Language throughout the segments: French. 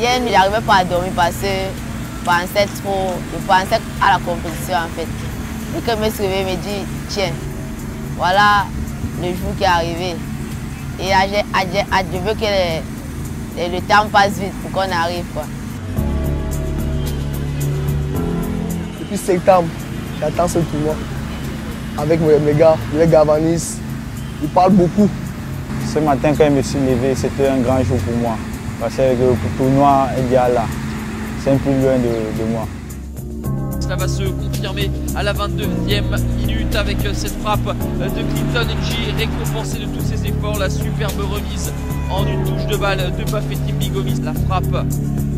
Hier, je n'arrivais pas à dormir parce que je pensais à la compétition en fait. Et quand je me suis réveillée, je me dis, tiens, voilà le jour qui est arrivé. Et là, je veux que le temps passe vite pour qu'on arrive, quoi. Depuis septembre, j'attends ce tournoi. Avec mes gars, les Gavanis, ils parlent beaucoup. Ce matin, quand je me suis levé, c'était un grand jour pour moi. Parce que le tournoi est déjà là. C'est un peu loin de moi. Cela va se confirmer à la 22e minute avec cette frappe de Clinton Ng, récompensé de tous ses efforts. La superbe remise en une touche de balle de Bafétim Bigomis. La frappe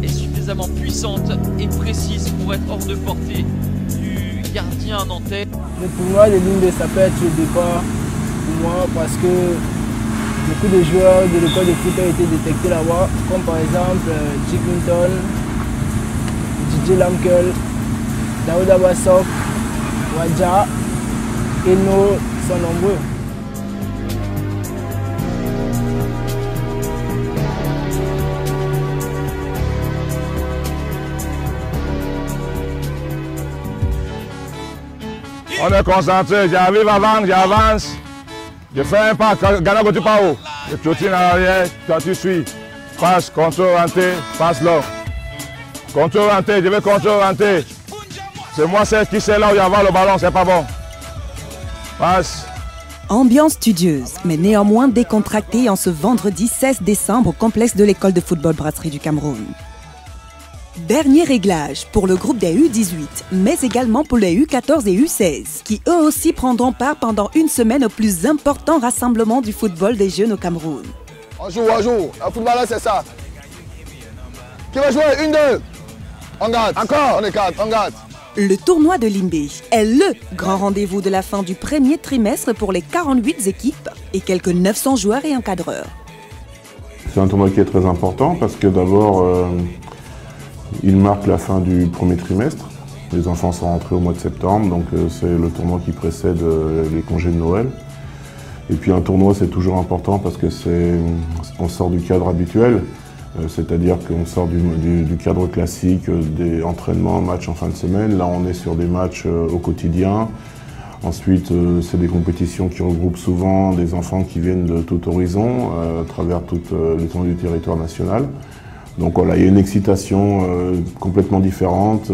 est suffisamment puissante et précise pour être hors de portée du gardien nantais. Le tournoi de Limbé, ça peut être le départ pour moi parce que beaucoup de joueurs de l'école de foot ont été détectés là-bas, comme par exemple J. Clinton, DJ Lamkel, Daouda Bassok, Wadja, Eno sont nombreux. On est concentré, j'arrive avant, j'avance, je fais un pas, Ghana côté par haut, je trottine en arrière, toi tu suis, passe, contrôle, rentrée, passe là. Contrôle, rentrée, je vais contrôle, rentrée. C'est moi qui sais là où il y a le ballon, c'est pas bon. Passe. Ambiance studieuse, mais néanmoins décontractée en ce vendredi 16 décembre au complexe de l'école de football Brasserie du Cameroun. Dernier réglage pour le groupe des U18, mais également pour les U14 et U16, qui eux aussi prendront part pendant une semaine au plus important rassemblement du football des jeunes au Cameroun. On joue. Le football là, c'est ça. Qui va jouer? 1-2. On garde. Encore. On est 4. On garde. Le tournoi de Limbé est le grand rendez-vous de la fin du premier trimestre pour les 48 équipes et quelques 900 joueurs et encadreurs. C'est un tournoi qui est très important parce que d'abord, il marque la fin du premier trimestre. Les enfants sont rentrés au mois de septembre, donc c'est le tournoi qui précède les congés de Noël. Et puis un tournoi, c'est toujours important parce que on sort du cadre habituel. C'est-à-dire qu'on sort du cadre classique des entraînements, matchs en fin de semaine. Là, on est sur des matchs au quotidien. Ensuite, c'est des compétitions qui regroupent souvent des enfants qui viennent de tout horizon, à travers toute l'étendue du territoire national. Donc voilà, il y a une excitation complètement différente.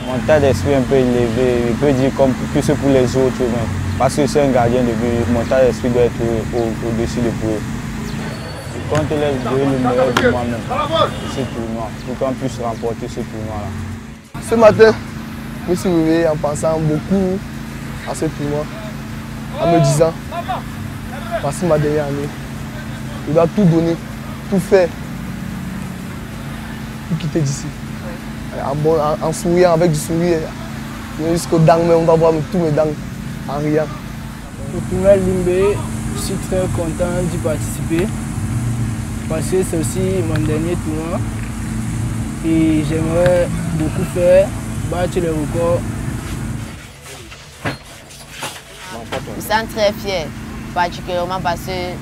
Mon état d'esprit un peu élevé, je peux dire comme plus pour les autres, parce que c'est un gardien de but, mon état d'esprit doit être au-dessus de tout. Je compte les donner le meilleur de moi-même, ce tournoi, pour qu'on puisse remporter ce tournoi-là. Ce matin, je me suis réveillé en pensant beaucoup à ce tournoi, en me disant, voici ma dernière année, je dois tout donner, tout faire pour quitter d'ici. En souriant, avec du sourire, jusqu'aux dents, on va voir tous mes dents en riant. Le tournoi Limbé, je suis très content d'y participer parce que c'est aussi mon dernier tournoi et j'aimerais beaucoup faire, battre les records. Je me sens très fier, particulièrement parce que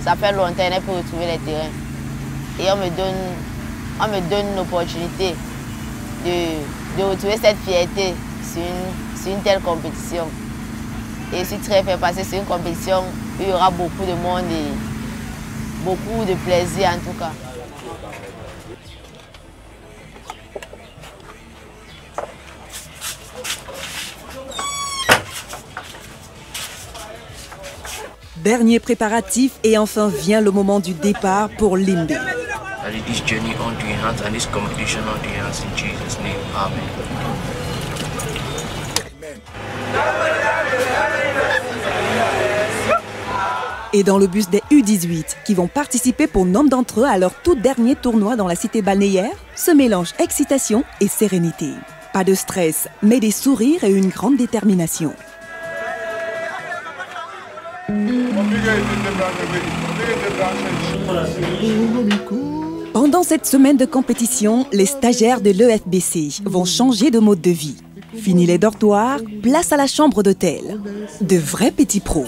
ça fait longtemps pour retrouver les terrains. Et on me donne une opportunité de retrouver cette fierté sur une telle compétition. Et je suis très fier parce que c'est une compétition où il y aura beaucoup de monde et beaucoup de plaisir en tout cas. Dernier préparatif et enfin vient le moment du départ pour Limbé. This journey unto your hands and this competition unto your hands in Jesus' name. Amen. Et dans le bus des U18 qui vont participer pour nombre d'entre eux à leur tout dernier tournoi dans la cité balnéaire, se mélange excitation et sérénité. Pas de stress, mais des sourires et une grande détermination. Pendant cette semaine de compétition, les stagiaires de l'EFBC vont changer de mode de vie. Fini les dortoirs, place à la chambre d'hôtel. De vrais petits pros.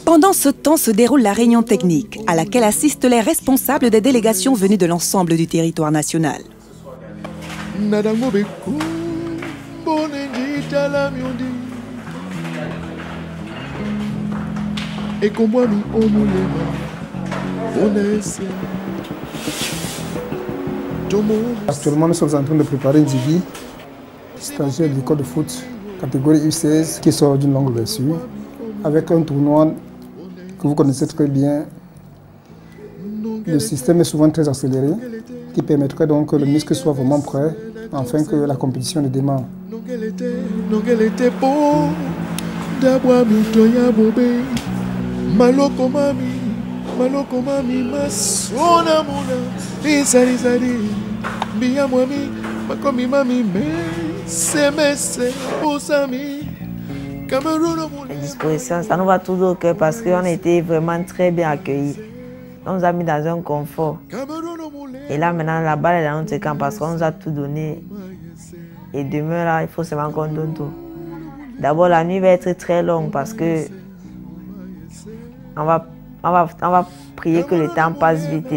Pendant ce temps se déroule la réunion technique, à laquelle assistent les responsables des délégations venues de l'ensemble du territoire national. Actuellement, nous sommes en train de préparer Djibi, stagiaire de l'école de foot, catégorie U16, qui sort d'une longue blessure, avec un tournoi que vous connaissez très bien. Le système est souvent très accéléré, qui permettrait donc que le muscle soit vraiment prêt, afin que la compétition ne démarre. Les dispositions, ça nous va tout au cœur parce qu'on a été vraiment très bien accueillis. On nous a mis dans un confort. Et là maintenant la balle est dans notre camp parce qu'on nous a tout donné. Et demain là, il faut seulement qu'on donne tout. D'abord la nuit va être très longue parce que on va prier que le temps passe vite.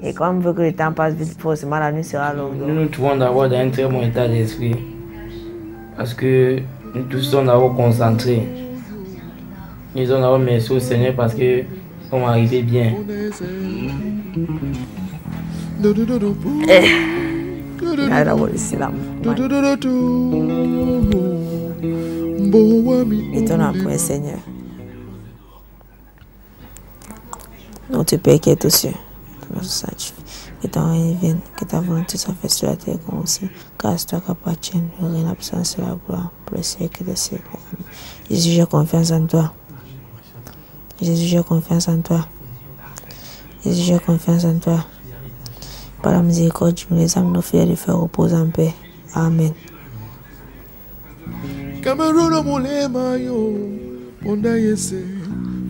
Et quand on veut que le temps passe vite, forcément la nuit sera longue. Nous nous trouvons d'abord dans un très bon état d'esprit. Parce que nous tous sommes d'abord concentrés. Nous sommes d'abord merci au Seigneur parce que nous sommes arrivés bien. Étonnant pour le Seigneur. Notre Père qui est aux cieux, que ta règne vienne, que ta volonté soit faite sur la terre comme au ciel, car c'est toi qui appartiens, le règne, l'absence et la gloire, pour le siècle des siècles. Jésus, j'ai confiance en toi. Jésus, j'ai confiance en toi. Jésus, j'ai confiance en toi. Par la miséricorde, tu me les âmes, nos frères, de faire reposer en paix. Amen.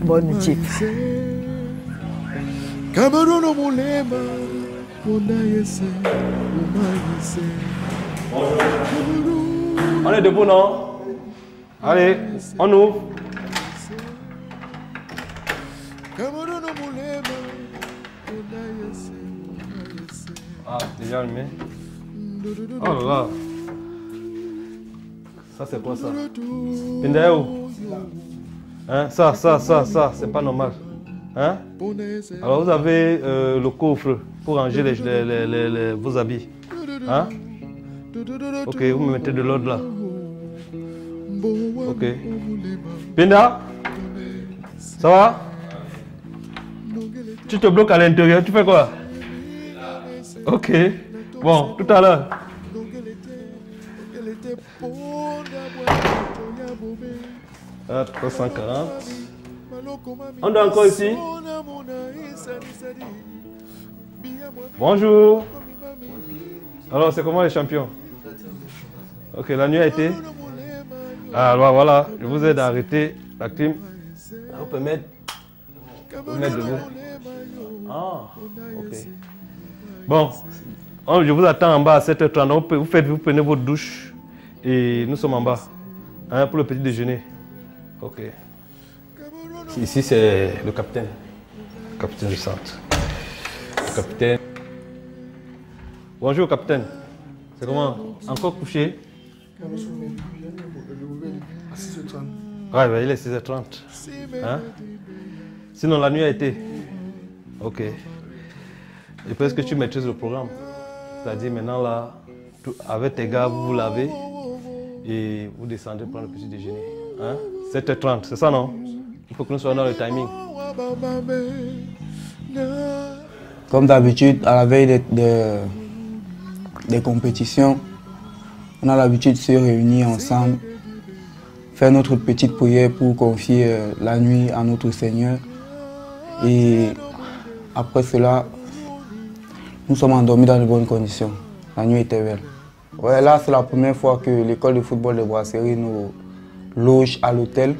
Bonne nuit. On est debout, non? Allez, on ouvre. Ah, déjà allumé. Oh là là. Ça c'est quoi ça? Pindaïo. Hein? Ça, c'est pas normal. Hein? Alors vous avez le coffre pour ranger vos habits. Hein? Ok, vous me mettez de l'ordre là. Ok. Pinda? Ça va? Tu te bloques à l'intérieur, tu fais quoi? Ok. Bon, tout à l'heure. Ah, 340. On est encore ici? Bonjour. Alors, c'est comment les champions? Ok, la nuit a été? Alors voilà, je vous aide à arrêter la clim. On peut mettre debout. Ah, ok. Bon, je vous attends en bas à 7h30. Vous prenez votre douche et nous sommes en bas hein, pour le petit déjeuner. Ok. Ici, c'est le capitaine du centre. Le capitaine. Bonjour, capitaine. C'est comment? Encore couché? Ouais, bah, il est 6h30. Hein? Sinon, la nuit a été? Ok. Et parce que tu maîtrises le programme. C'est-à-dire maintenant, là, avec tes gars, vous vous lavez et vous descendez prendre le petit déjeuner. Hein? 7h30, c'est ça, non? Il faut que nous soyons dans le timing. Comme d'habitude, à la veille des compétitions, on a l'habitude de se réunir ensemble, faire notre petite prière pour confier la nuit à notre Seigneur. Et après cela, nous sommes endormis dans de bonnes conditions. La nuit était belle. Ouais, là, c'est la première fois que l'école de football de Brasserie nous loge à l'hôtel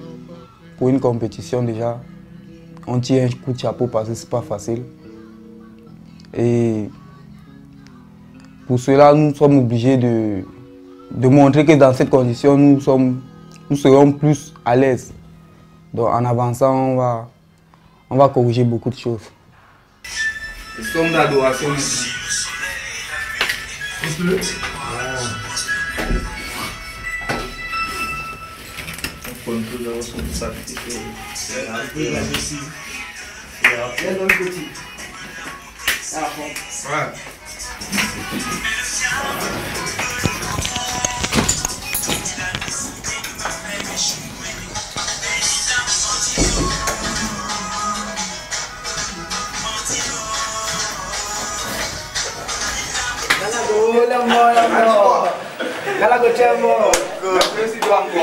pour une compétition déjà. On tire un coup de chapeau parce que ce n'est pas facile. Et pour cela, nous sommes obligés de montrer que dans cette condition, nous serons plus à l'aise. Donc en avançant, on va corriger beaucoup de choses. Le somme d'adoration ici.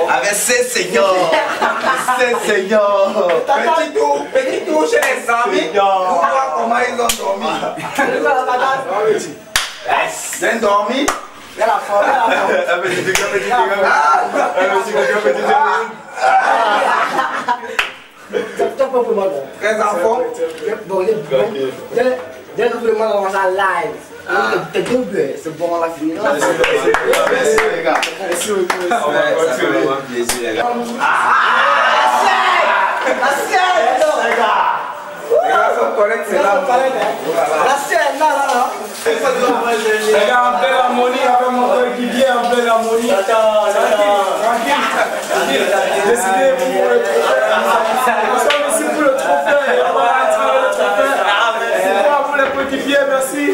Avec ces seigneurs, petit tour chez les amis, pour voir comment ils ont dormi. Bien dormi. Très enfant. Dès que le monde commence à live, t'es deux buts, c'est bon, on l'a fini. Merci les gars. Merci beaucoup. On va continuer. Un plaisir les gars. La sienne, les gars. Les gars sont corrects, c'est là. La sienne, non. Les gars, en pleine harmonie avec mon frère qui vient en pleine harmonie. Tranquille. Décidez pour le trophée. Nous sommes ici pour le trophée. On va rentrer le trophée. C'est moi pour les petits pieds, merci.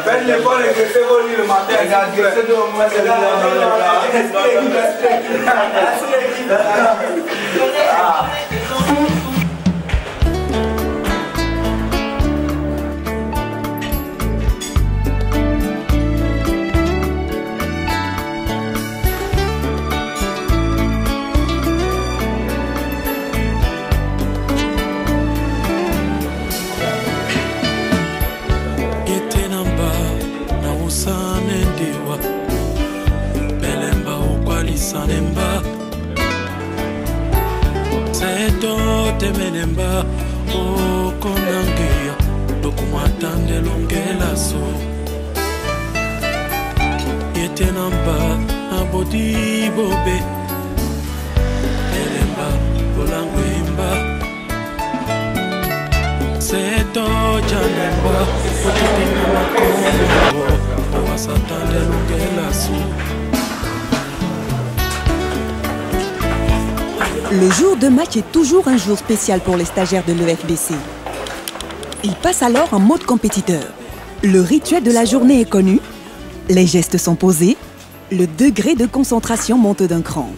Faites l'école et que c'est vos lits le matin. Regarde, c'est de moi, c'est là. Temenemba o konangeya dokumatande longela so yetenamba abodi bobe elemba olangwemba seto janemba otetenama kongo owasatande longela so. Le jour de match est toujours un jour spécial pour les stagiaires de l'EFBC. Ils passent alors en mode compétiteur. Le rituel de la journée est connu, les gestes sont posés, le degré de concentration monte d'un cran.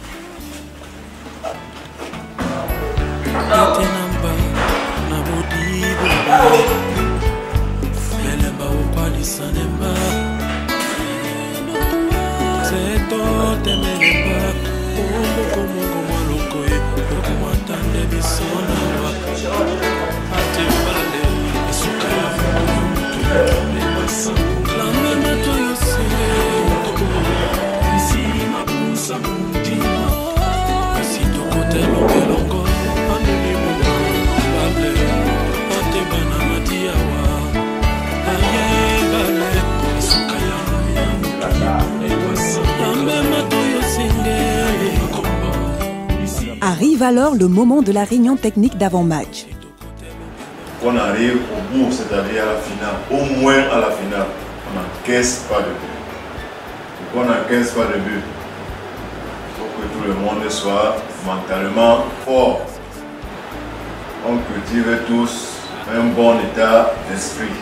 Arrive alors le moment de la réunion technique d'avant-match. On arrive au bout, c'est-à-dire à la finale, au moins à la finale, on a 15 pas de but. Donc on a 15 pas de but. Il faut que tout le monde soit mentalement fort. On cultive tous un bon état d'esprit.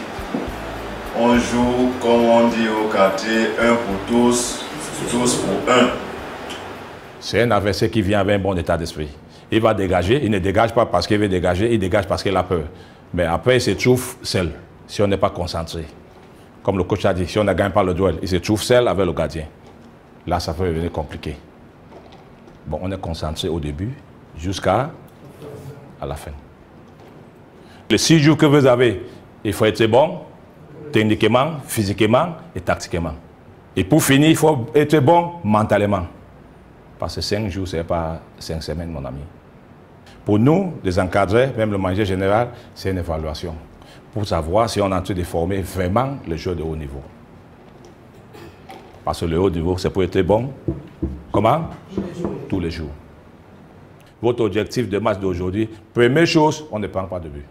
On joue, comme on dit au quartier, un pour tous, tous pour un. C'est un adversaire qui vient avec un bon état d'esprit. Il va dégager, il ne dégage pas parce qu'il veut dégager, il dégage parce qu'il a peur. Mais après, il se trouve seul, si on n'est pas concentré. Comme le coach a dit, si on ne gagne pas le duel, il se trouve seul avec le gardien. Là, ça peut devenir compliqué. Bon, on est concentré au début, jusqu'à la fin. Les 6 jours que vous avez, il faut être bon, techniquement, physiquement et tactiquement. Et pour finir, il faut être bon mentalement. Parce que 5 jours, ce n'est pas 5 semaines, mon ami. Pour nous, les encadrés, même le manager général, c'est une évaluation. Pour savoir si on est en train de former vraiment les joueurs de haut niveau. Parce que le haut niveau, c'est pour être bon. Comment? Tous les jours. Votre objectif de match d'aujourd'hui, première chose, on ne prend pas de but.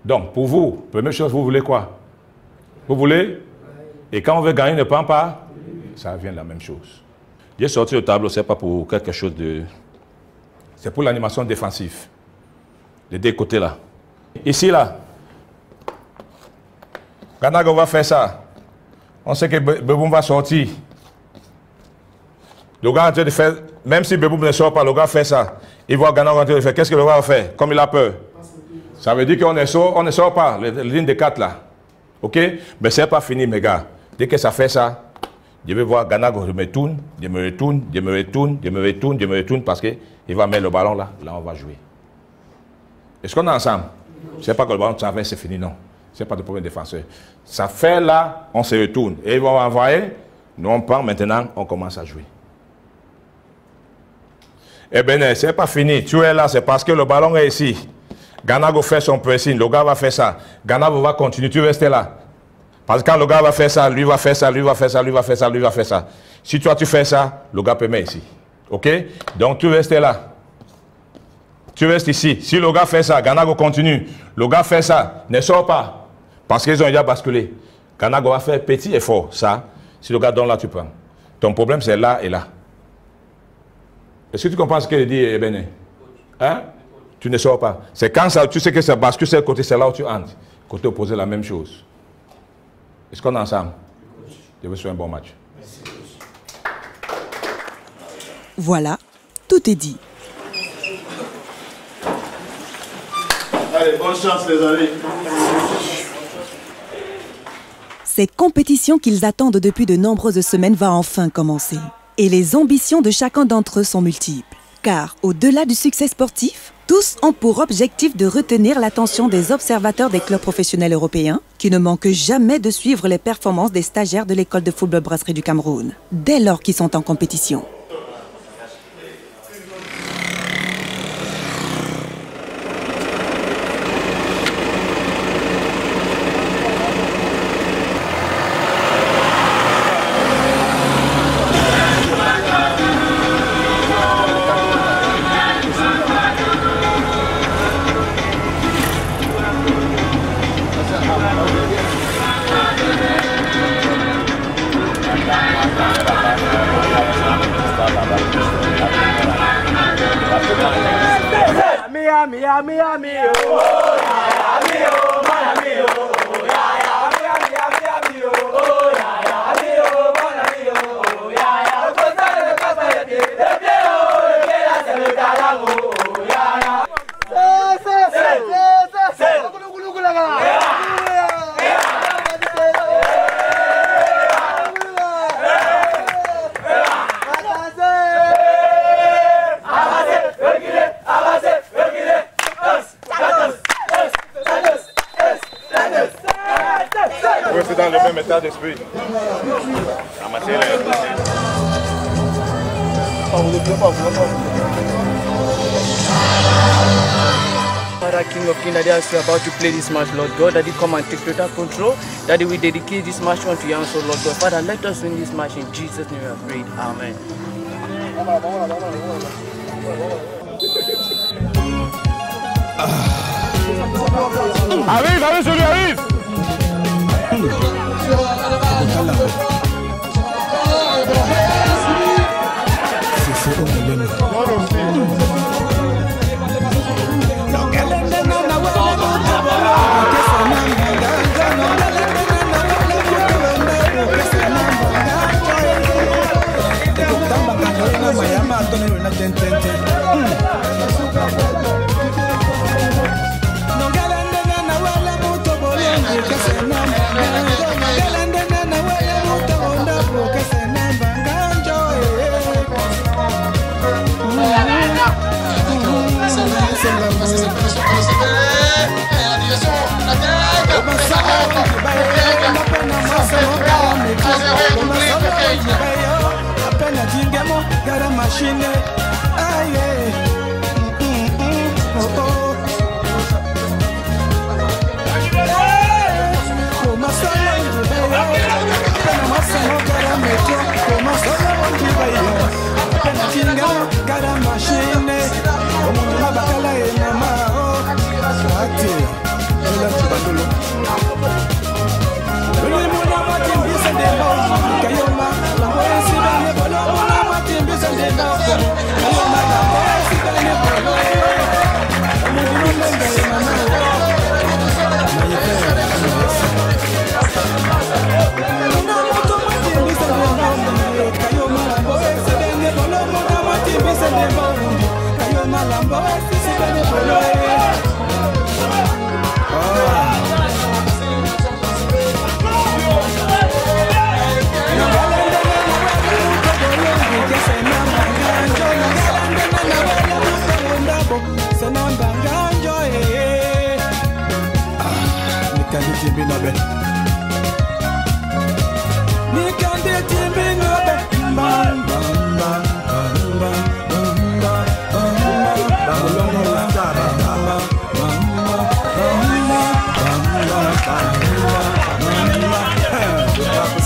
Donc, pour vous, première chose, vous voulez quoi? Vous voulez? Et quand on veut gagner, on ne prend pas? Ça vient de la même chose. J'ai sorti le tableau, ce n'est pas pour quelque chose de... C'est pour l'animation défensive. Les deux côtés là. Ici là. Ganago va faire ça. On sait que Beboum va sortir. Le gars est en train de faire... Même si Beboum ne sort pas, le gars fait ça. Il voit Ganago en train de faire. Qu'est-ce que le gars va faire? Comme il a peur. Ça veut dire qu'on ne sort pas. Les lignes de 4 là. Ok? Mais ce n'est pas fini mes gars. Dès que ça fait ça, je vais voir Ganago, je me retourne, parce qu'il va mettre le ballon là, là on va jouer. Est-ce qu'on est ensemble? Ce n'est pas que le ballon traverse, c'est fini, non. Ce n'est pas de problème défenseur. Ça fait là, on se retourne. Et ils vont envoyer, nous on prend maintenant, on commence à jouer. Eh bien, ce n'est pas fini. Tu es là, c'est parce que le ballon est ici. Ganago fait son pressing, le gars va faire ça. Ganago va continuer, tu restes là. Parce que quand le gars va faire ça, lui va faire ça, lui va faire ça, lui va faire ça, lui va faire ça. Si toi tu fais ça, le gars peut mettre ici. Ok? Donc tu restes là. Tu restes ici. Si le gars fait ça, Ganago continue. Le gars fait ça, ne sort pas. Parce qu'ils ont déjà basculé. Ganago va faire petit effort. Ça, si le gars donne là, tu prends. Ton problème c'est là et là. Est-ce que tu comprends ce qu'il dit, Ebene? Hein? Tu ne sors pas. C'est quand ça, tu sais que ça bascule, c'est le côté, c'est là où tu entres. Côté opposé, la même chose. Est-ce qu'on est ensemble? Je vous souhaite un bon match. Voilà, tout est dit. Allez, bonne chance les amis. Cette compétition qu'ils attendent depuis de nombreuses semaines va enfin commencer. Et les ambitions de chacun d'entre eux sont multiples. Car au-delà du succès sportif, tous ont pour objectif de retenir l'attention des observateurs des clubs professionnels européens qui ne manquent jamais de suivre les performances des stagiaires de l'école de football brasserie du Cameroun, dès lors qu'ils sont en compétition. C'est dans le même état d'esprit. Ramasser les... Father, King of Kings, Daddy, as we are about to play this match, Lord God, Daddy, come and take total control. Daddy, we dedicate this match unto you, so Lord God. Father, let us win this match in Jesus' name we have prayed. Amen. Arrive, arrive, celui arrive. Vamos machine. Aïe. Oh oh. Como solo cara metro, como solo un baile. Pena chinga cara machine. Como una bacala en la mano. Ati. Ela chibandolo. Bele mona matin bisa demo. Kayoma la wesi bele bolo mona matin bisa demo. Kayoma la wesi bele bolo. Como una lenga en la mano.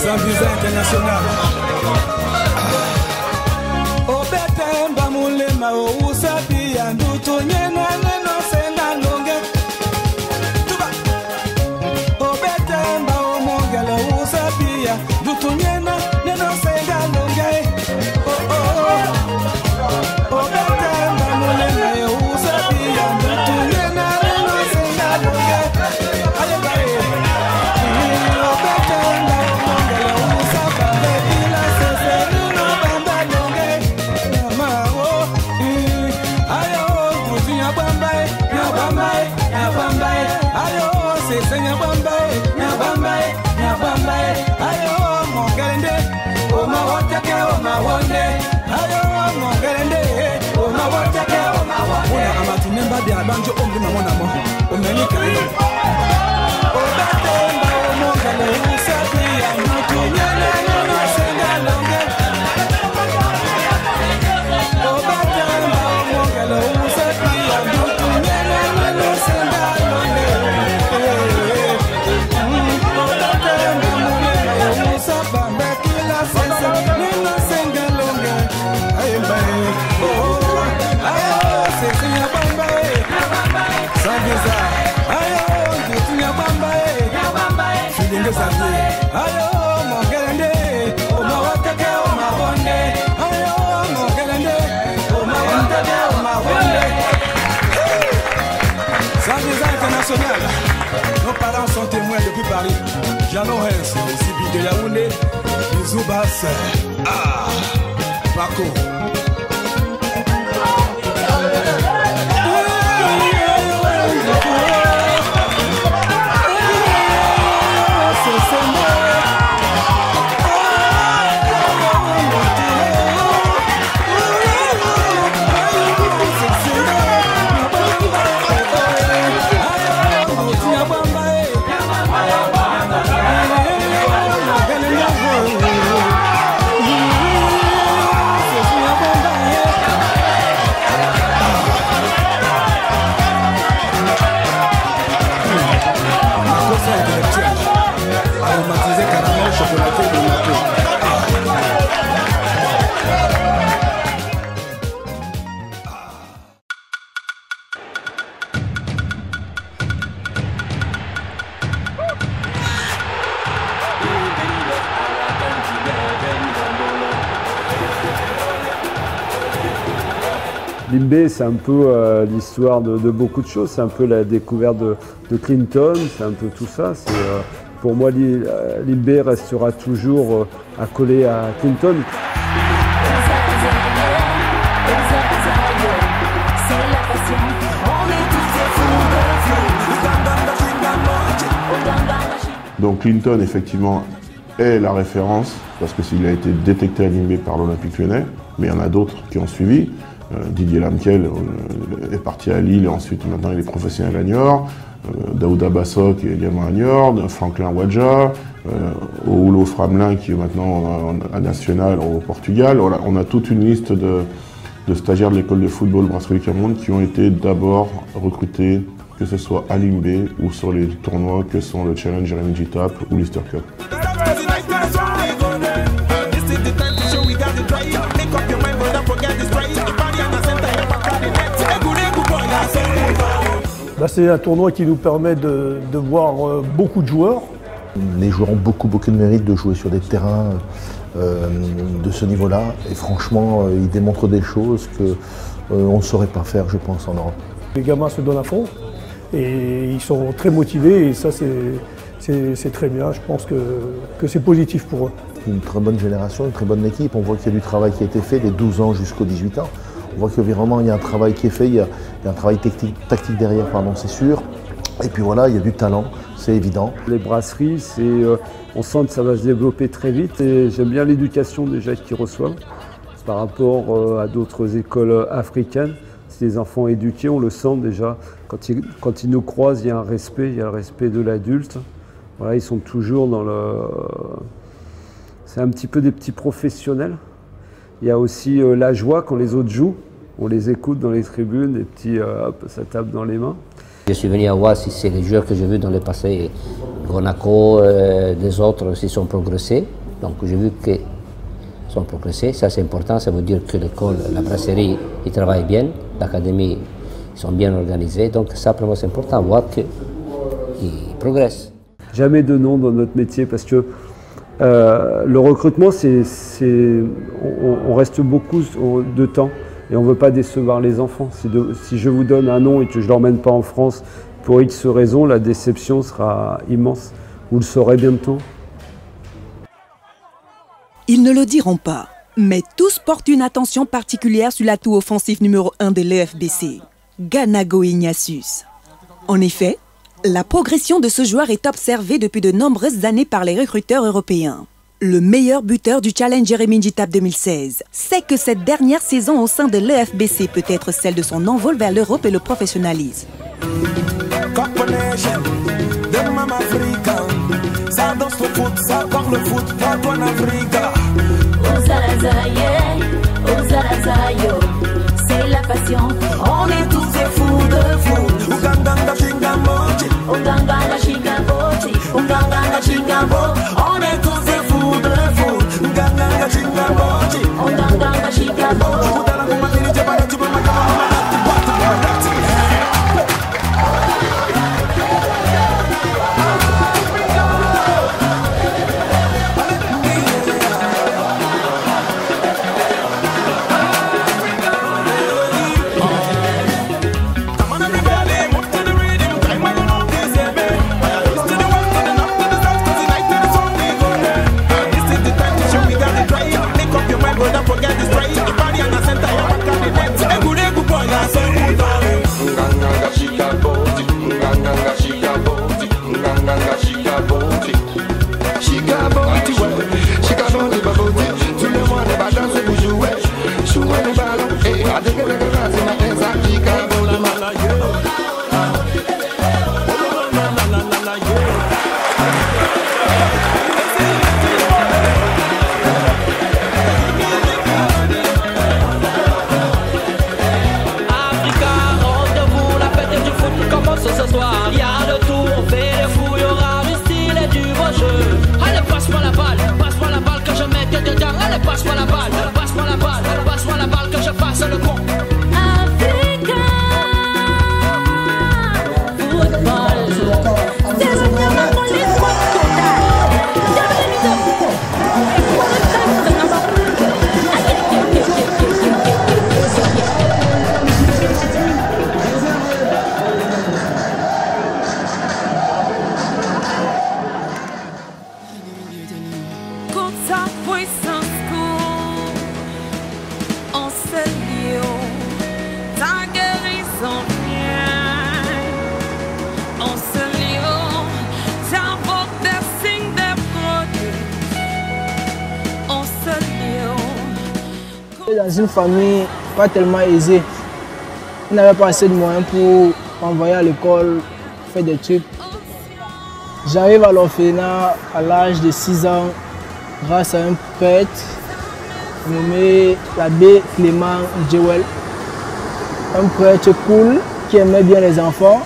Sans visa international. Obetemba mulema ousapi anduto nyena neno sena longe. Tuba. Obetemba omongela ousapi anduto nyena neno sena longe. Oh oh. Obetemba mulema ousapi anduto nyena neno sena longe. Aye bae. Nemba dia banjo ombi mamona mo omeni kai obetemba omongale usapi ya mutu nyene no senga longe obetemba omongale usapi ya mutu nyene no senga longe obetemba omongale usapa mbekila sensa no senga longe ayemba oh ayo sekinya sans visa, ayo, tutunya bamba filinge zabi, ayo, mongelende, omawatake omawonde, ayo, mongelende, omawatake omawonde. Sans visa international, nos parents sont témoins depuis Paris. Jean Lorenz, Sibi de Yaoundé, Zoubas, Paco. Limbe, c'est un peu l'histoire de beaucoup de choses, c'est un peu la découverte de Clinton, c'est un peu tout ça. Pour moi, Limbe restera toujours accolé à Clinton. Donc Clinton, effectivement, est la référence, parce qu'il a été détecté à Limbe par l'Olympique Lyonnais, mais il y en a d'autres qui ont suivi. Didier Lamkel est parti à Lille et ensuite maintenant il est professionnel à Niort. Daouda Bassok est également à Niort, Franklin Wadja, Oulo Framelin qui est maintenant à National au Portugal. Voilà, on a toute une liste de stagiaires de l'école de football Brasserie du Cameroun qui ont été d'abord recrutés, que ce soit à Limbé ou sur les tournois que sont le Challenge Jeremy G-Tap ou l'Easter Cup. C'est un tournoi qui nous permet de voir beaucoup de joueurs. Les joueurs ont beaucoup de mérite de jouer sur des terrains de ce niveau-là. Et franchement, ils démontrent des choses qu'on ne saurait pas faire, je pense, en Europe. Les gamins se donnent à fond et ils sont très motivés et ça, c'est très bien. Je pense que c'est positif pour eux. Une très bonne génération, une très bonne équipe. On voit qu'il y a du travail qui a été fait des 12 ans jusqu'aux 18 ans. On voit que vraiment il y a un travail qui est fait, il y a un travail tactique derrière, c'est sûr. Et puis voilà, il y a du talent, c'est évident. Les brasseries, on sent que ça va se développer très vite et j'aime bien l'éducation déjà qu'ils reçoivent par rapport à d'autres écoles africaines. C'est des enfants éduqués, on le sent déjà. Quand ils nous croisent, il y a un respect, il y a le respect de l'adulte. Voilà, ils sont toujours dans le... C'est un petit peu des petits professionnels. Il y a aussi la joie quand les autres jouent. On les écoute dans les tribunes, des petits, hop, ça tape dans les mains. Je suis venu à voir si c'est les joueurs que j'ai vus dans le passé, Gonaco, des autres aussi sont progressés. Donc j'ai vu qu'ils sont progressés, ça c'est important, ça veut dire que l'école, la brasserie, ils travaillent bien, l'académie, ils sont bien organisés. Donc ça pour moi c'est important, voir qu'ils progressent. Jamais de nom dans notre métier parce que le recrutement, on reste beaucoup de temps et on ne veut pas décevoir les enfants. Si je vous donne un nom et que je ne l'emmène pas en France pour X raisons, la déception sera immense. Vous le saurez bientôt. Ils ne le diront pas, mais tous portent une attention particulière sur l'atout offensif numéro 1 de l'EFBC, Ganago Ignatius. En effet, la progression de ce joueur est observée depuis de nombreuses années par les recruteurs européens. Le meilleur buteur du Challenge Jeremy G-Tap 2016 sait que cette dernière saison au sein de l'EFBC peut être celle de son envol vers l'Europe et le professionnalisme. C'est la passion, on est tous des fous de fous. On est tous des fous de fous. Dans une famille pas tellement aisé. On n'avait pas assez de moyens pour m'envoyer à l'école, faire des trucs. J'arrive à l'orphelinat à l'âge de 6 ans grâce à un prêtre nommé l'abbé Clément Djewel. Un prêtre cool qui aimait bien les enfants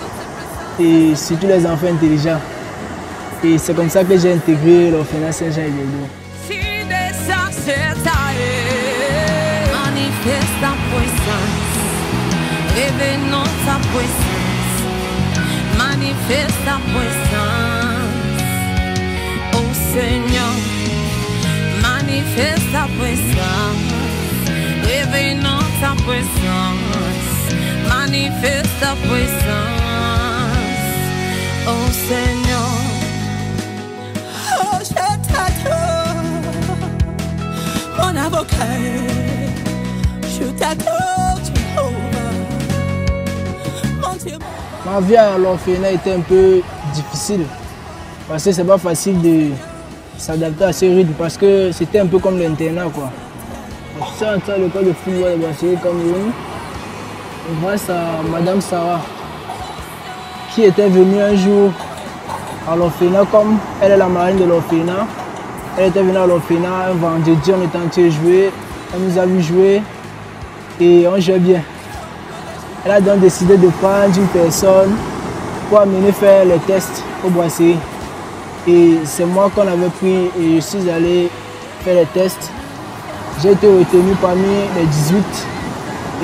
et surtout les enfants intelligents. Et c'est comme ça que j'ai intégré l'orphelinat Saint-Jean-et-Guédon. Manifeste ta puissance, révélons ta puissance, manifeste ta puissance, oh Seigneur, manifeste ta puissance, révélons ta puissance, manifeste ta puissance, oh Seigneur. Oh, je t'adore, mon avocat. Je t'adore, Ma vie à l'orphelinat était un peu difficile parce que c'est pas facile de s'adapter à ce rythme parce que c'était un peu comme l'internat quoi. Je suis entré à l'école de football de Brasserie Cameroun grâce à Madame Sarah qui était venue un jour à l'orphelinat comme elle est la marraine de l'orphelinat. Elle était venue à l'orphelinat un vendredi, on était en train de jouer, elle nous a vu jouer. Et on jouait bien. Elle a donc décidé de prendre une personne pour amener faire les tests au Brasserie. Et c'est moi qu'on avait pris et je suis allé faire les tests. J'ai été retenu parmi les 18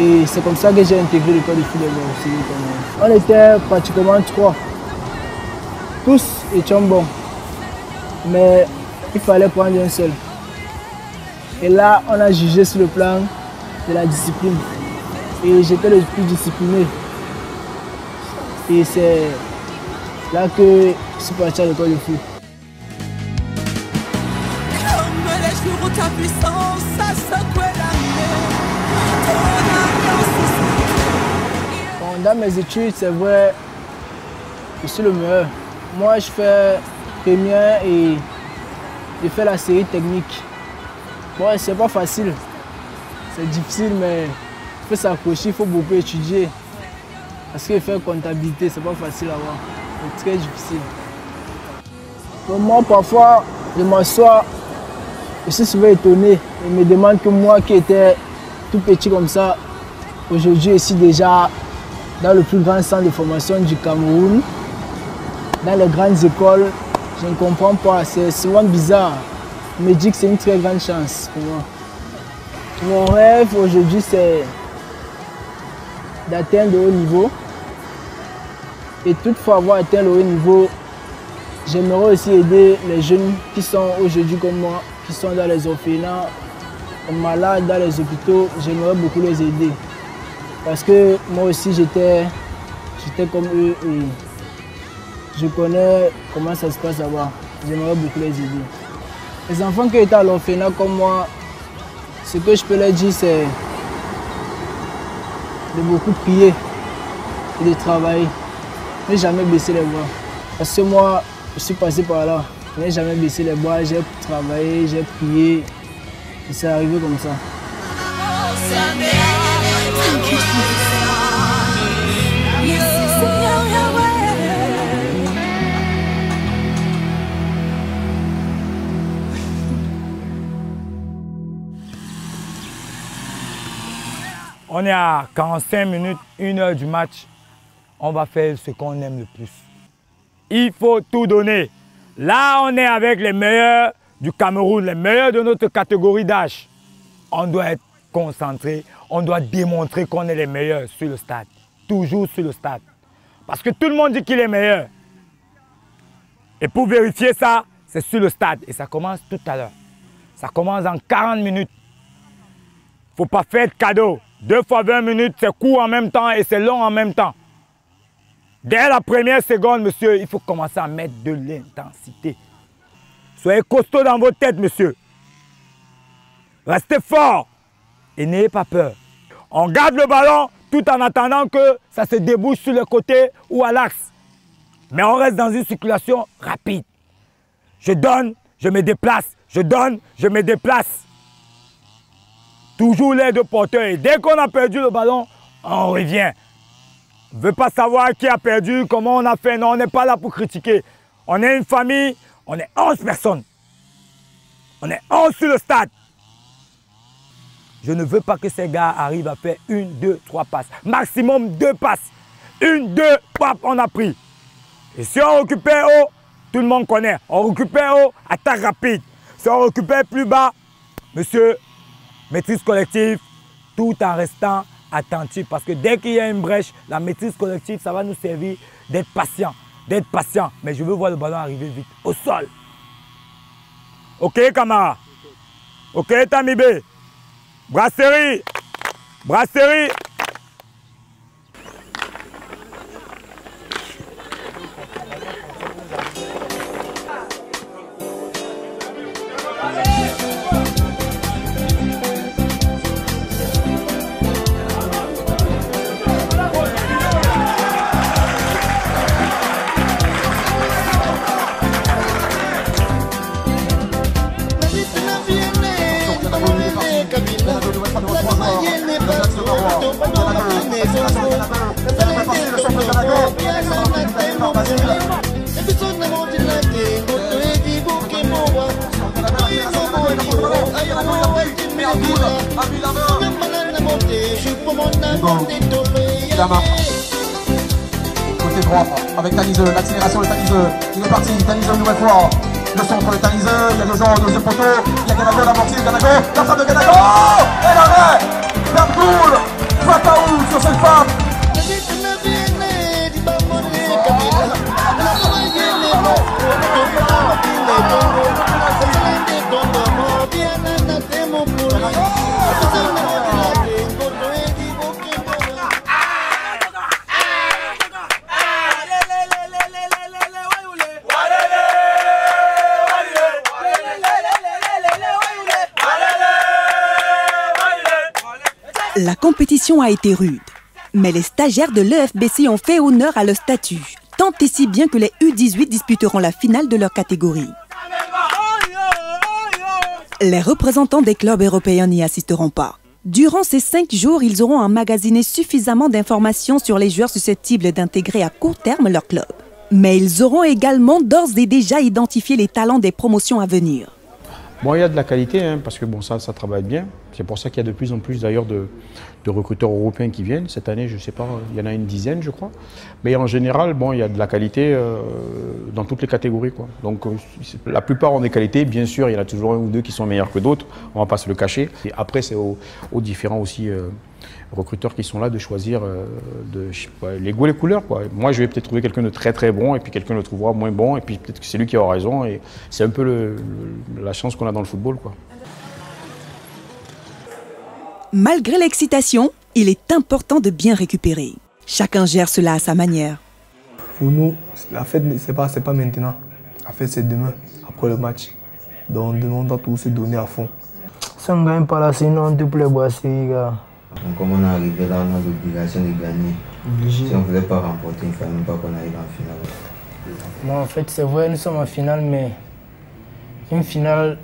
et c'est comme ça que j'ai intégré l'école de foot de Brasserie. On était pratiquement 3. Tous étions bons, mais il fallait prendre un seul. Et là, on a jugé sur le plan de la discipline et j'étais le plus discipliné et c'est là que je suis parti à l'école de foot. Comme les jours où ta puissance a secoué la mer. Dans mes études, c'est vrai, je suis le meilleur. Moi, je fais première et je fais la série technique. Bon, c'est pas facile. C'est difficile, mais il faut s'accrocher, il faut beaucoup étudier. Parce que faire comptabilité, c'est pas facile à voir. C'est très difficile. Pour moi, parfois, je m'assois, je suis souvent étonné. Je me demande que moi qui étais tout petit comme ça, aujourd'hui, je suis déjà dans le plus grand centre de formation du Cameroun, dans les grandes écoles. Je ne comprends pas, c'est souvent bizarre. Je me dis que c'est une très grande chance pour moi. Mon rêve aujourd'hui, c'est d'atteindre le haut niveau. Et toutefois avoir atteint le haut niveau, j'aimerais aussi aider les jeunes qui sont aujourd'hui comme moi, qui sont dans les orphelinats, malades, dans les hôpitaux. J'aimerais beaucoup les aider. Parce que moi aussi, j'étais comme eux et je connais comment ça se passe là-bas. J'aimerais beaucoup les aider. Les enfants qui étaient à l'orphelinat comme moi, ce que je peux leur dire, c'est de beaucoup prier et de travailler. Ne jamais baisser les bras. Parce que moi, je suis passé par là. Je n'ai jamais baissé les bras, j'ai travaillé, j'ai prié. Et c'est arrivé comme ça. On est à 45 minutes, 1 heure du match. On va faire ce qu'on aime le plus. Il faut tout donner. Là, on est avec les meilleurs du Cameroun, les meilleurs de notre catégorie d'âge. On doit être concentré, on doit démontrer qu'on est les meilleurs sur le stade. Toujours sur le stade. Parce que tout le monde dit qu'il est meilleur. Et pour vérifier ça, c'est sur le stade. Et ça commence tout à l'heure. Ça commence en 40 minutes. Il ne faut pas faire de cadeau. 2 fois 20 minutes, c'est court en même temps et c'est long en même temps. Dès la première seconde, monsieur, il faut commencer à mettre de l'intensité. Soyez costaud dans vos têtes, monsieur. Restez fort et n'ayez pas peur. On garde le ballon tout en attendant que ça se débouche sur le côté ou à l'axe. Mais on reste dans une circulation rapide. Je donne, je me déplace. Je donne, je me déplace. toujours les deux porteurs. Et dès qu'on a perdu le ballon, on revient. On ne veut pas savoir qui a perdu, comment on a fait. Non, on n'est pas là pour critiquer. On est une famille, on est 11 personnes. On est 11 sur le stade. Je ne veux pas que ces gars arrivent à faire 1, 2, 3 passes. Maximum 2 passes. 1, 2, pap, on a pris. Et si on récupère haut, tout le monde connaît. On récupère haut, attaque rapide. Si on récupère plus bas, monsieur, maîtrise collective, tout en restant attentif. Parce que dès qu'il y a une brèche, la maîtrise collective, ça va nous servir d'être patient. D'être patient. Mais je veux voir le ballon arriver vite, au sol. Ok, camarade. Ok, Tamibé. Brasserie. Brasserie. Côté droit, avec Taniseux, l'accélération de Taniseux, il est parti, Taniseux une nouvelle fois, le centre de Taniseux, il y a le genre de ce poteau, il y a Ganago, l'amorti de Ganago, la frappe de Ganago, et l'arrêt d'Abdoul Fataou sur cette frappe. La compétition a été rude, mais les stagiaires de l'EFBC ont fait honneur à leur statut, tant et si bien que les U18 disputeront la finale de leur catégorie. Les représentants des clubs européens n'y assisteront pas. Durant ces 5 jours, ils auront emmagasiné suffisamment d'informations sur les joueurs susceptibles d'intégrer à court terme leur club. Mais ils auront également d'ores et déjà identifié les talents des promotions à venir. Bon, il y a de la qualité, hein, parce que bon, ça travaille bien. C'est pour ça qu'il y a de plus en plus d'ailleurs de recruteurs européens qui viennent. Cette année, je ne sais pas, il y en a une dizaine, je crois. Mais en général, bon, il y a de la qualité dans toutes les catégories, quoi. Donc la plupart ont des qualités. Bien sûr, il y en a toujours un ou deux qui sont meilleurs que d'autres. On ne va pas se le cacher. Et après, c'est aux différents aussi recruteurs qui sont là de choisir les goûts et les couleurs, quoi. Moi, je vais peut-être trouver quelqu'un de très très bon et puis quelqu'un le trouvera moins bon et puis peut-être que c'est lui qui aura raison. Et c'est un peu la chance qu'on a dans le football, quoi. Malgré l'excitation, il est important de bien récupérer. Chacun gère cela à sa manière. Pour nous, la fête, c'est pas maintenant. La fête, c'est demain, après le match. Donc demain, on doit tous se donner à fond. Si on ne gagne pas là, sinon on te plaît, les gars. Donc, comme on est arrivé là, on a l'obligation de gagner. Si on ne voulait pas remporter, il ne fallait même pas qu'on arrive en finale. Bon, en fait, c'est vrai, nous sommes en finale, mais une finale,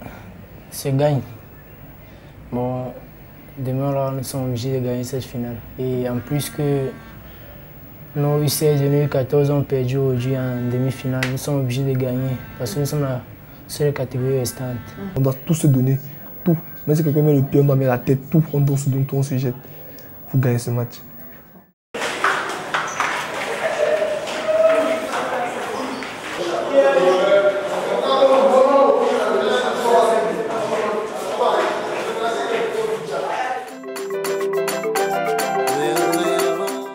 c'est gagne. Bon, demain, là, nous sommes obligés de gagner cette finale. Et en plus que nos U16 et U14 ont perdu aujourd'hui en demi-finale, nous sommes obligés de gagner parce que nous sommes la seule catégorie restante. On doit tout se donner, tout. Même si quelqu'un met le pied, on doit mettre la tête, tout. On doit se donner, tout, on se jette pour gagner ce match.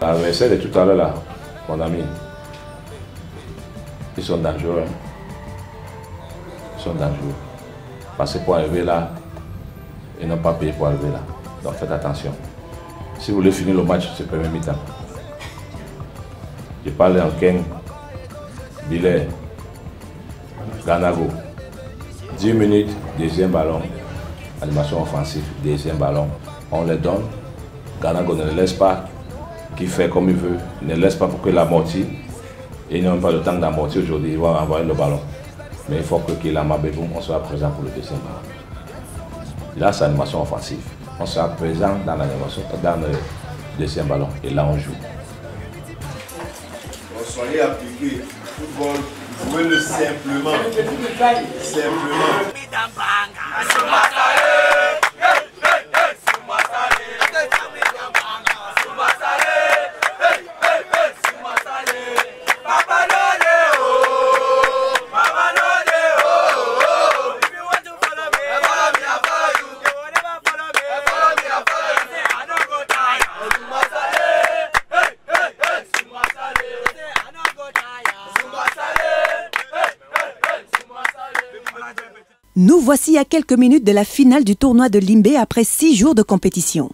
L'adversaire de tout à l'heure là, mon ami, ils sont dangereux. Hein. Ils sont dangereux. Parce que pour arriver là, ils n'ont pas payé pour arriver là. Donc faites attention. Si vous voulez finir le match, c'est le premier mi-temps. Je parle en Ken, Billet, Ganago. 10 minutes, deuxième ballon. Animation offensive, deuxième ballon. On les donne. Ganago ne les laisse pas. Qui fait comme il veut, ne laisse pas pour que l'amortit. Et ils n'ont pas le temps d'amortir aujourd'hui, ils vont envoyer le ballon. Mais il faut que Kilama Beboum, on soit présent pour le deuxième ballon. Là, c'est animation offensive. on sera présent dans l'animation, dans le deuxième ballon. Et là, on joue. Soyez appliqués. Football, vous pouvez le simplement. Nous voici à quelques minutes de la finale du tournoi de Limbe après 6 jours de compétition.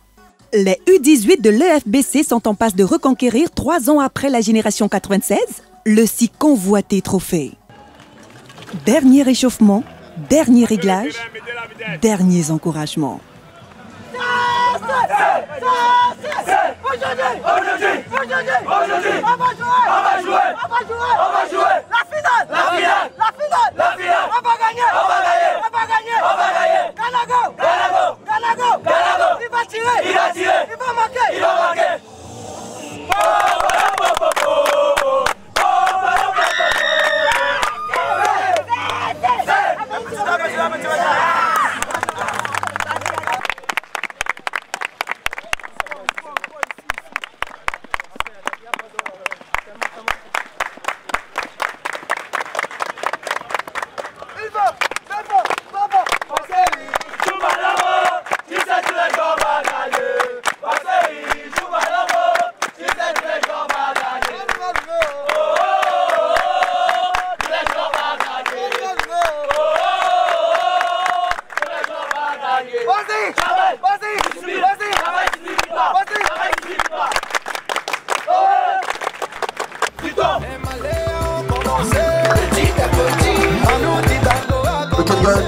Les U18 de l'EFBC sont en passe de reconquérir 3 ans après la génération 96, le si convoité trophée. Dernier réchauffement, dernier réglage, derniers encouragements.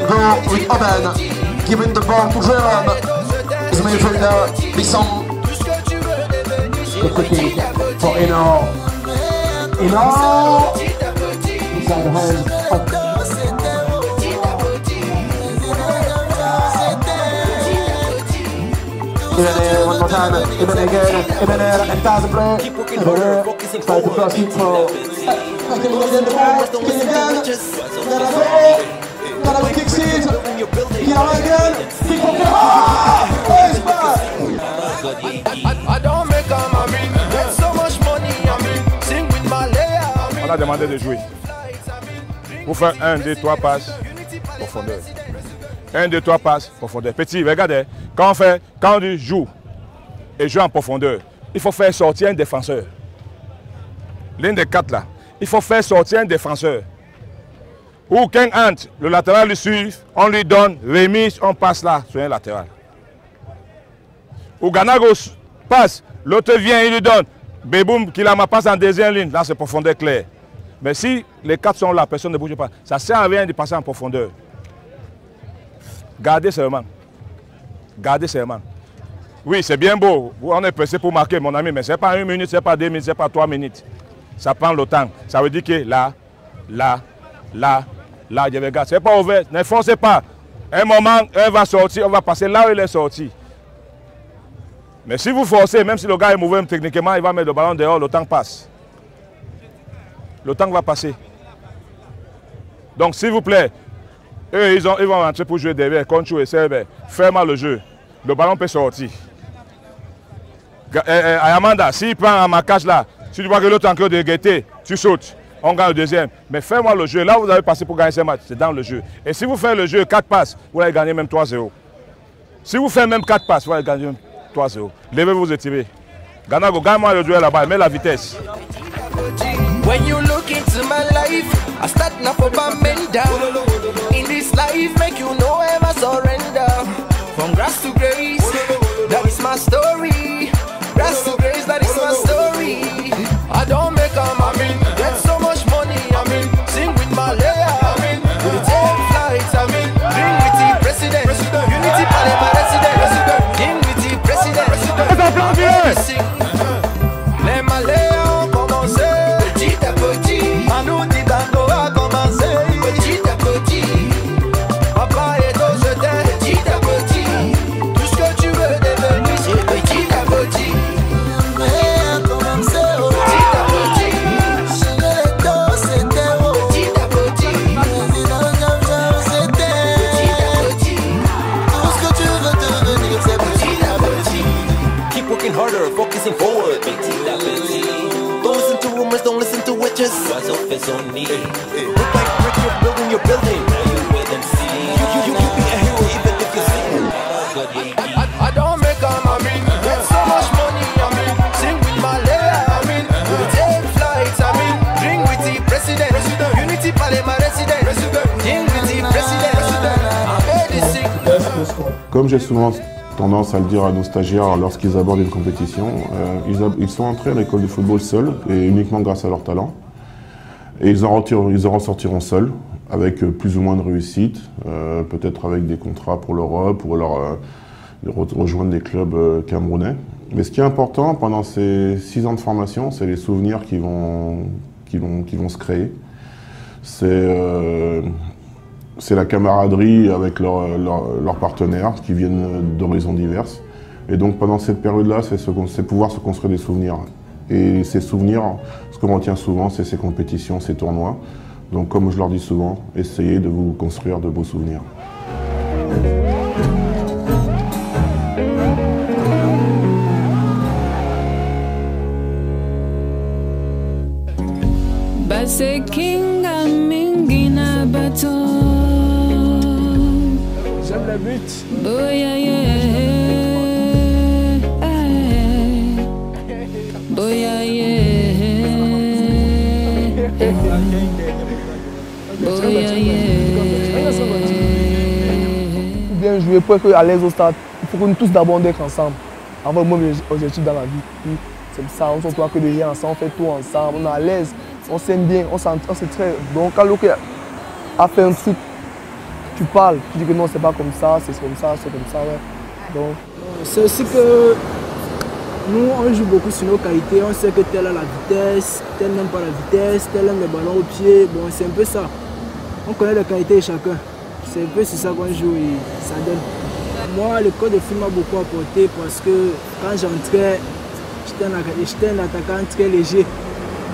Go with Oben, giving the ball to Jérôme. His midfielder, Bisson. For Eno. Eno! Inside the hands of Ibn, one more time. Ibn again. Ibn, and doesn't play. Ibn, try to cross it for. Can you get the ball? Can you get it? Ganago kicks it. Here again. Kick for it's back. I don't make a mommy. Get so much money. I mean, sing with my layer. On a demandé de jouer. Pour faire 1, 2, 3 passes, profondeur. 1, 2, 3 passes, profondeur. Petit, regardez, quand on dit joue et joue en profondeur, il faut faire sortir un défenseur. L'un des 4 là, il faut faire sortir un défenseur. Ou quand entre, le latéral lui suit, on lui donne, remise, on passe là sur un latéral. Ou Ganago passe, l'autre vient, il lui donne, Béboum qui la passe en deuxième ligne, là c'est profondeur claire. Mais si les 4 sont là, personne ne bouge pas, ça ne sert à rien de passer en profondeur. Gardez seulement. Gardez seulement. Oui, c'est bien beau, on est pressé pour marquer mon ami, mais ce n'est pas 1 minute, ce n'est pas 2 minutes, ce n'est pas 3 minutes. Ça prend le temps. Ça veut dire que là, je regarde. Ce n'est pas ouvert, ne forcez pas. Un moment, un va sortir, on va passer là où il est sorti. Mais si vous forcez, même si le gars est mauvais techniquement, il va mettre le ballon dehors, le temps passe. Le temps va passer. Donc s'il vous plaît, eux ils vont rentrer pour jouer derrière, contre et serve, ferme le jeu. Le ballon peut sortir. Ayamanda, s'il prend un marquage là, si tu vois que l'autre est en train de guetter, tu sautes. On gagne le deuxième. Mais fais-moi le jeu. Là, vous avez passé pour gagner ce match. C'est dans le jeu. Et si vous faites le jeu 4 passes, vous allez gagner même 3-0. Si vous faites même 4 passes, vous allez gagner même 3-0. Levez-vous et tirez. Ganago, gagne-moi le duel là-bas. Mets la vitesse. When you look into my life, I start now for Bamenda. In this life, make you know ever surrender. From grass to grace, that is my story. Grass to grace, that is my story. I don't make a mommy, get so much money. I mean, sing with my layer. I mean, we take flights. I mean, drink with the president. Unity Parliament resident. Drink with the president. Sing. Les Maléens ont commencé petit à petit. Manu Dibango a commencé petit à petit. Papa et toi je t'aime petit à petit. Tout ce que tu veux, harder, focusing forward. Don't listen to rumors, don't listen to witches. Rise up as on me. Brick by brick, you're building your building. Now you wait and see. You be a hero even if you sing. I don't make a money, get so much money, I mean, sing with my layer, I mean, take flights, I mean, drink with the president, unity palais my resident, drink with the president, I made this sick. Comme j'ai souvent tendance à le dire à nos stagiaires lorsqu'ils abordent une compétition, ils sont entrés à l'école de football seuls et uniquement grâce à leur talent. Et ils en ressortiront seuls, avec plus ou moins de réussite, peut-être avec des contrats pour l'Europe, pour rejoindre des clubs camerounais. Mais ce qui est important pendant ces 6 ans de formation, c'est les souvenirs qui vont se créer. C'est la camaraderie avec leurs partenaires qui viennent d'horizons diverses. Et donc pendant cette période-là, c'est pouvoir se construire des souvenirs. Et ces souvenirs, ce qu'on retient souvent, c'est ces compétitions, ces tournois. Donc comme je leur dis souvent, essayez de vous construire de beaux souvenirs. J'aime le but. Oh yeah yeah. Oh yeah yeah. Oh yeah yeah. Bien jouer pour être à l'aise au stade. Il faut que nous tous d'abord être ensemble. Avoir le même objectif dans la vie. C'est ça, on ne se voit que de rien ensemble, on fait tout ensemble, on est à l'aise, on s'aime bien, on s'entraîne. Donc quand l'autre a fait un truc, tu parles, tu dis que non, c'est pas comme ça, c'est comme ça, c'est comme ça. Ouais. Donc c'est aussi que nous, on joue beaucoup sur nos qualités, on sait que tel a la vitesse, tel n'aime pas la vitesse, tel aime le ballon au pied, bon c'est un peu ça. On connaît les qualités de chacun, c'est un peu sur ça qu'on joue et ça donne. Moi, le code de foot m'a beaucoup apporté parce que quand j'entrais, j'étais un attaquant très léger.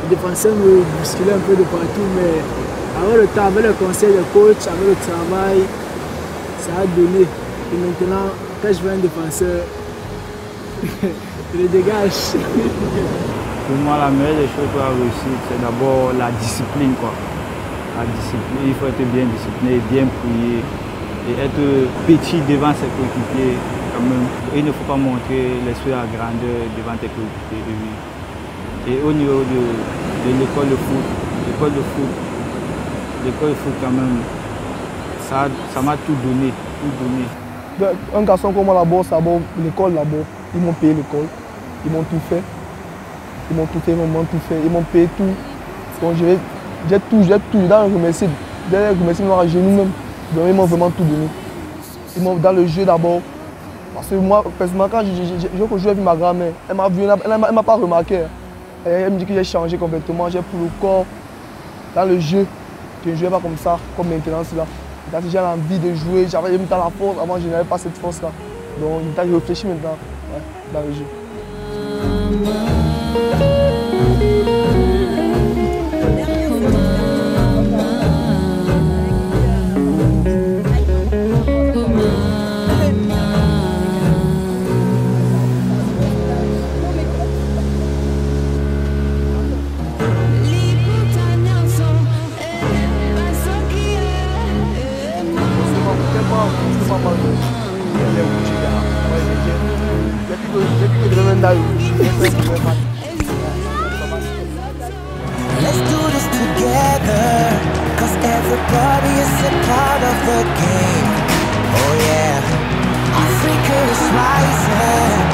Le défenseur me bousculait un peu de partout, mais avec le temps, avec le conseil de coach, avec le travail, ça a donné. Et maintenant, quand je vois un défenseur, je le dégage. Pour moi, la meilleure des choses pour la réussite, c'est d'abord la discipline, quoi. La discipline, il faut être bien discipliné, bien prier et être petit devant ses coéquipiers. Il ne faut pas montrer l'esprit de la grandeur devant tes coéquipiers. Et au niveau de l'école de foot, l'école de foot quand même, ça m'a tout donné, Un garçon comme moi là-bas, c'est d'abord l'école là-bas. Ils m'ont payé l'école, ils m'ont tout fait. Ils m'ont tout fait, ils m'ont payé tout. Donc j'ai tout, dans le remercier, moi à genoux même. Donc ils m'ont vraiment tout donné. Ils m'ont dans le jeu d'abord. Parce que moi, personnellement, quand je jouais avec ma grand-mère, elle m'a vu, elle m'a pas remarqué. Elle me dit que j'ai changé complètement, j'ai pris le corps dans le jeu. Je ne jouais pas comme ça, comme maintenant là. Quand j'ai envie de jouer, j'avais même la force, avant je n'avais pas cette force là. Donc je réfléchis maintenant dans le jeu. Let's do this together, 'cause everybody is a part of the game. Oh yeah, Africa is rising.